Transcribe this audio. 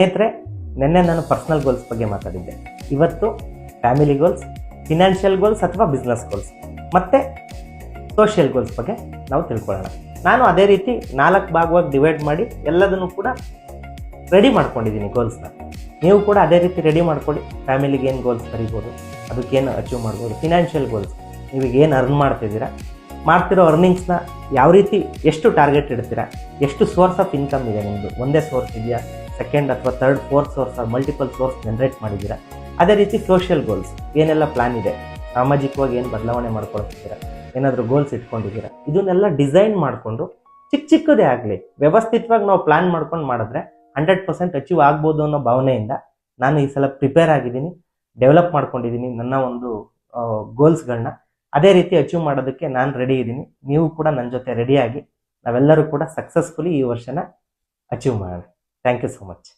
ಸ್ನೇಹಿತರೆ, ನಿನ್ನೆ ನಾನು ಪರ್ಸನಲ್ ಗೋಲ್ಸ್ ಬಗ್ಗೆ ಮಾತಾಡಿದ್ದೆ. ಇವತ್ತು ಫ್ಯಾಮಿಲಿ ಗೋಲ್ಸ್, ಫಿನಾನ್ಷಿಯಲ್ ಗೋಲ್ಸ್ ಅಥವಾ ಬಿಸ್ನೆಸ್ ಗೋಲ್ಸ್ ಮತ್ತು ಸೋಷಿಯಲ್ ಗೋಲ್ಸ್ ಬಗ್ಗೆ ನಾವು ತಿಳ್ಕೊಳ್ಳೋಣ. ನಾನು ಅದೇ ರೀತಿ 4 ಭಾಗವಾಗಿ ಡಿವೈಡ್ ಮಾಡಿ ಎಲ್ಲದನ್ನು ಕೂಡ ರೆಡಿ ಮಾಡ್ಕೊಂಡಿದ್ದೀನಿ ಗೋಲ್ಸ್ನ. ನೀವು ಕೂಡ ಅದೇ ರೀತಿ ರೆಡಿ ಮಾಡ್ಕೊಳ್ಳಿ. ಫ್ಯಾಮಿಲಿಗೆ ಏನು ಗೋಲ್ಸ್ ಬರೀಬೋದು, ಅದಕ್ಕೇನು ಅಚೀವ್ ಮಾಡ್ಬೋದು. ಫಿನಾನ್ಷಿಯಲ್ ಗೋಲ್ಸ್, ನೀವೀಗ ಏನು ಅರ್ನ್ ಮಾಡ್ತಿದ್ದೀರಾ, ಮಾಡ್ತಿರೋ ಅರ್ನಿಂಗ್ಸ್ನ ಯಾವ ರೀತಿ ಎಷ್ಟು ಟಾರ್ಗೆಟ್ ಇಡ್ತೀರಾ, ಎಷ್ಟು ಸೋರ್ಸ್ ಆಫ್ ಇನ್ಕಮ್ ಇದೆ ನಿಮ್ಮದು, ಒಂದೇ ಸೋರ್ಸ್ ಇದೆಯಾ, ಸೆಕೆಂಡ್ ಅಥವಾ third, fourth source are multiple source generate ಮಾಡಿದ್ದೀರಾ. ಅದೇ ರೀತಿ ಸೋಷಿಯಲ್ ಗೋಲ್ಸ್, ಏನೆಲ್ಲ ಪ್ಲ್ಯಾನ್ ಇದೆ, ಸಾಮಾಜಿಕವಾಗಿ ಏನು ಬದಲಾವಣೆ ಮಾಡ್ಕೊಳ್ತಿದ್ದೀರಾ, ಏನಾದರೂ ಗೋಲ್ಸ್ ಇಟ್ಕೊಂಡಿದ್ದೀರಾ, ಇದನ್ನೆಲ್ಲ ಡಿಸೈನ್ ಮಾಡಿಕೊಂಡು ಚಿಕ್ಕದೇ ಆಗಲಿ ವ್ಯವಸ್ಥಿತವಾಗಿ ನಾವು ಪ್ಲ್ಯಾನ್ ಮಾಡ್ಕೊಂಡು ಮಾಡಿದ್ರೆ 100% ಅಚೀವ್ ಆಗ್ಬೋದು ಅನ್ನೋ ಭಾವನೆಯಿಂದ ನಾನು ಈ ಸಲ ಪ್ರಿಪೇರ್ ಆಗಿದ್ದೀನಿ, ಡೆವಲಪ್ ಮಾಡ್ಕೊಂಡಿದ್ದೀನಿ ನನ್ನ ಒಂದು ಗೋಲ್ಸ್ಗಳನ್ನ. ಅದೇ ರೀತಿ ಅಚೀವ್ ಮಾಡೋದಕ್ಕೆ ನಾನು ರೆಡಿ ಇದ್ದೀನಿ. ನೀವು ಕೂಡ ನನ್ನ ಜೊತೆ ರೆಡಿಯಾಗಿ ನಾವೆಲ್ಲರೂ ಕೂಡ ಸಕ್ಸಸ್ಫುಲಿ ಈ ವರ್ಷನ ಅಚೀವ್ ಮಾಡೋಣ. Thank you so much.